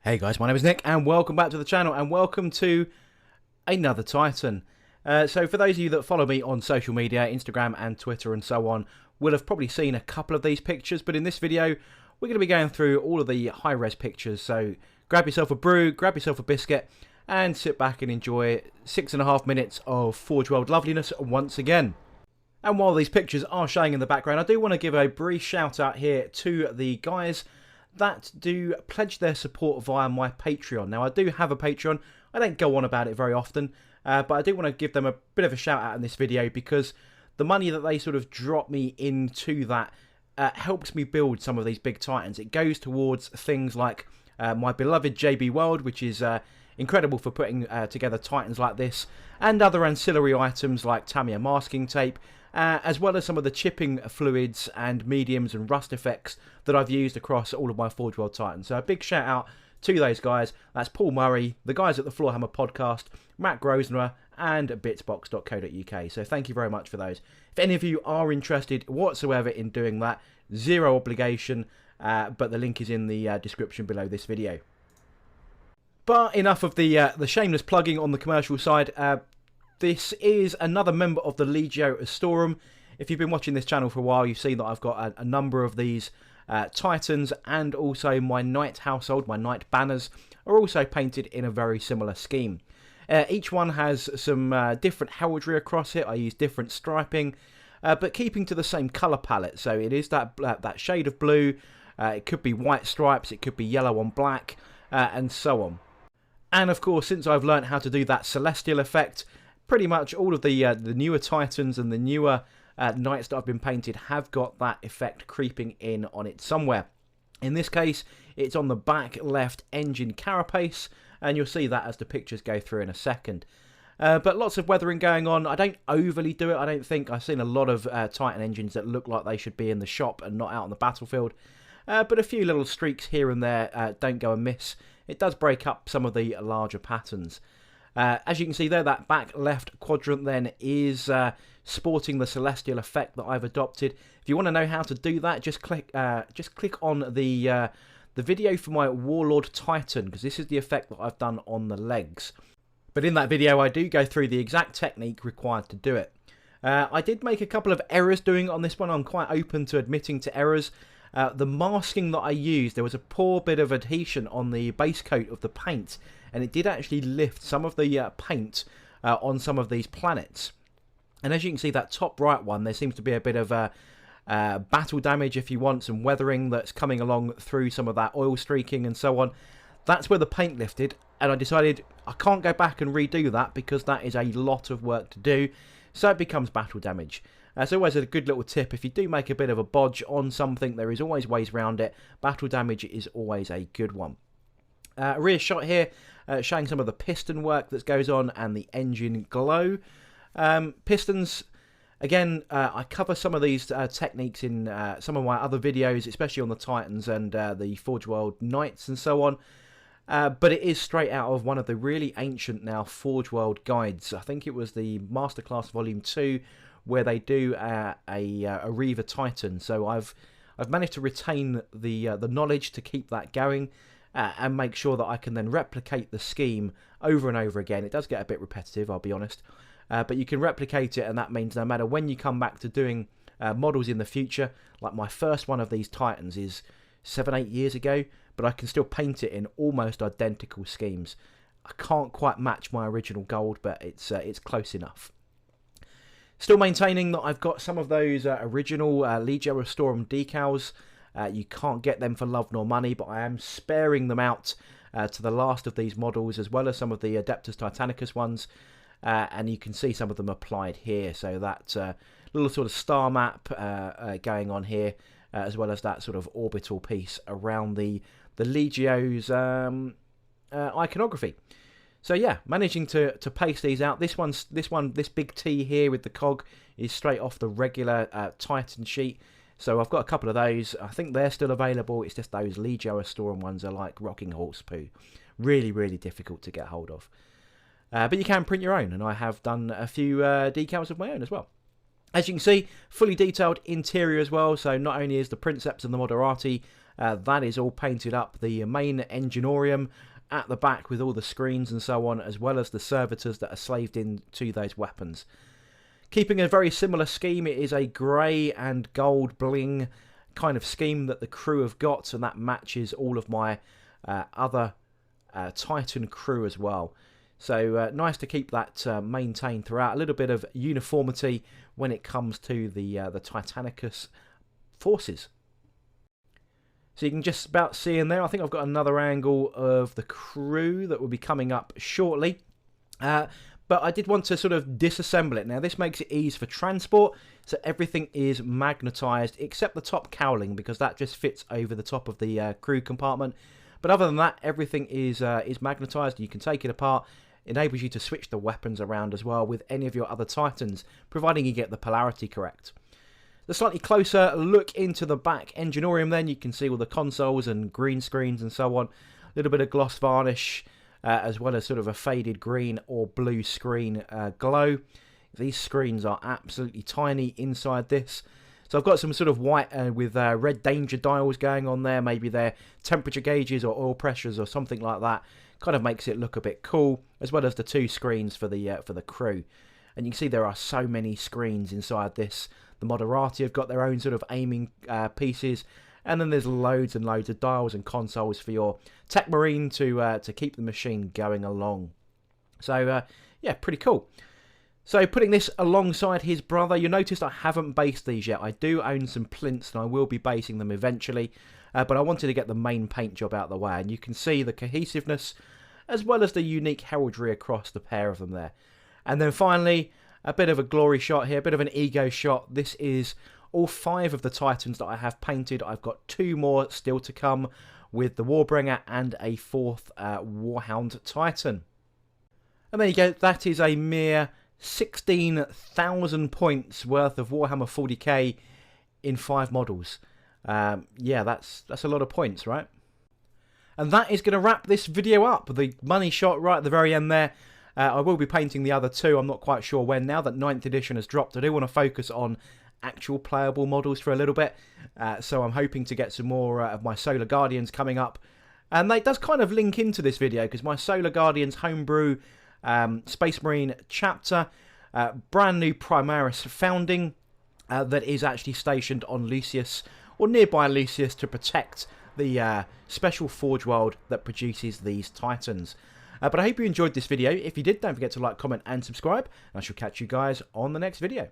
Hey guys, my name is Nick and welcome back to the channel and welcome to another Titan. So for those of you that follow me on social media, Instagram and Twitter and so on, will have probably seen a couple of these pictures, but in this video we're going to be going through all of the high-res pictures. So grab yourself a brew, grab yourself a biscuit and sit back and enjoy 6.5 minutes of Forgeworld loveliness once again. And while these pictures are showing in the background, I do want to give a brief shout out here to the guys that do pledge their support via my Patreon. Now, I do have a Patreon. I don't go on about it very often, but I do want to give them a bit of a shout out in this video because the money that they sort of drop me into that helps me build some of these big Titans. It goes towards things like my beloved JB World, which is incredible for putting together Titans like this, and other ancillary items like Tamiya masking tape, as well as some of the chipping fluids and mediums and rust effects that I've used across all of my Forgeworld Titans. So a big shout out to those guys. That's Paul Murray, the guys at the Floorhammer podcast, Matt Grosvenor, and Bitzbox.co.uk. So thank you very much for those. If any of you are interested whatsoever in doing that, zero obligation, but the link is in the description below this video. But enough of the shameless plugging on the commercial side. This is another member of the Legio Astorum. If you've been watching this channel for a while, you've seen that I've got a number of these Titans, and also my Knight household, my Knight banners, are also painted in a very similar scheme. Each one has some different heraldry across it. I use different striping, but keeping to the same colour palette. So it is that shade of blue. It could be white stripes, it could be yellow on black, and so on. And of course, since I've learned how to do that celestial effect, pretty much all of the newer Titans and the newer Knights that I've been painted have got that effect creeping in on it somewhere. In this case, it's on the back left engine carapace, and you'll see that as the pictures go through in a second. But lots of weathering going on. I don't overly do it, I don't think. I've seen a lot of Titan engines that look like they should be in the shop and not out on the battlefield. But a few little streaks here and there don't go amiss. It does break up some of the larger patterns. As you can see there, that back left quadrant then is sporting the celestial effect that I've adopted. If you want to know how to do that, just click on the video for my Warlord Titan, because this is the effect that I've done on the legs. But in that video, I do go through the exact technique required to do it. I did make a couple of errors doing it on this one. I'm quite open to admitting to errors. The masking that I used, there was a poor bit of adhesion on the base coat of the paint, and it did actually lift some of the paint on some of these planets. And as you can see, that top right one, there seems to be a bit of battle damage, if you want, some weathering that's coming along through some of that oil streaking and so on. That's where the paint lifted, and I decided I can't go back and redo that because that is a lot of work to do, so it becomes battle damage. It's always a good little tip. If you do make a bit of a bodge on something, there is always ways around it. Battle damage is always a good one. Rear shot here, showing some of the piston work that goes on and the engine glow. Pistons, again, I cover some of these techniques in some of my other videos, especially on the Titans and the Forgeworld Knights and so on. But it is straight out of one of the really ancient now Forgeworld guides. I think it was the Masterclass Volume 2, where they do a Reaver Titan. So I've managed to retain the knowledge to keep that going and make sure that I can then replicate the scheme over and over again. It does get a bit repetitive, I'll be honest, but you can replicate it, and that means no matter when you come back to doing models in the future, like my first one of these Titans is 7-8 years ago, but I can still paint it in almost identical schemes. I can't quite match my original gold, but it's close enough. Still maintaining that I've got some of those original Legio Astorum decals. You can't get them for love nor money, but I am sparing them out to the last of these models, as well as some of the Adeptus Titanicus ones. And you can see some of them applied here. So that little sort of star map going on here, as well as that sort of orbital piece around the Legio's iconography. So yeah, managing to paste these out. This big T here with the cog is straight off the regular Titan sheet. So I've got a couple of those. I think they're still available. It's just those Legio Astorum ones are like rocking horse poo. Really, really difficult to get hold of. But you can print your own, and I have done a few decals of my own as well. As you can see, fully detailed interior as well. So not only is the Princeps and the Moderati That is all painted up. The main enginorium at the back with all the screens and so on, as well as the servitors that are slaved into those weapons. Keeping a very similar scheme, it is a grey and gold bling kind of scheme that the crew have got, and that matches all of my other Titan crew as well. So nice to keep that maintained throughout. A little bit of uniformity when it comes to the Titanicus forces. So you can just about see in there, I think I've got another angle of the crew that will be coming up shortly. But I did want to sort of disassemble it. Now this makes it easy for transport, so everything is magnetised except the top cowling, because that just fits over the top of the crew compartment. But other than that, everything is magnetised. You can take it apart. Enables you to switch the weapons around as well with any of your other Titans, providing you get the polarity correct. The slightly closer look into the back enginorium, then you can see all the consoles and green screens and so on. A little bit of gloss varnish, as well as sort of a faded green or blue screen glow. These screens are absolutely tiny inside this. So I've got some sort of white with red danger dials going on there. Maybe they're temperature gauges or oil pressures or something like that. Kind of makes it look a bit cool, as well as the two screens for the crew. And you can see there are so many screens inside this. The Moderati have got their own sort of aiming pieces, and then there's loads and loads of dials and consoles for your Tech Marine to keep the machine going along. So yeah, pretty cool. So putting this alongside his brother, you noticed I haven't based these yet. I do own some plinths and I will be basing them eventually, but I wanted to get the main paint job out of the way, and you can see the cohesiveness as well as the unique heraldry across the pair of them there. And then finally, a bit of a glory shot here, a bit of an ego shot. This is all 5 of the Titans that I have painted. I've got 2 more still to come with the Warbringer and a 4th Warhound Titan. And there you go, that is a mere 16,000 points worth of Warhammer 40k in 5 models. Yeah, that's a lot of points, right? And that is going to wrap this video up. The money shot right at the very end there. I will be painting the other 2. I'm not quite sure when. Now that 9th edition has dropped, I do want to focus on actual playable models for a little bit. So I'm hoping to get some more of my Solar Guardians coming up. And that does kind of link into this video, because my Solar Guardians homebrew Space Marine chapter, brand new Primaris founding, that is actually stationed on Lucius, or nearby Lucius, to protect the special Forgeworld that produces these Titans. But I hope you enjoyed this video. If you did, don't forget to like, comment and subscribe. And I shall catch you guys on the next video.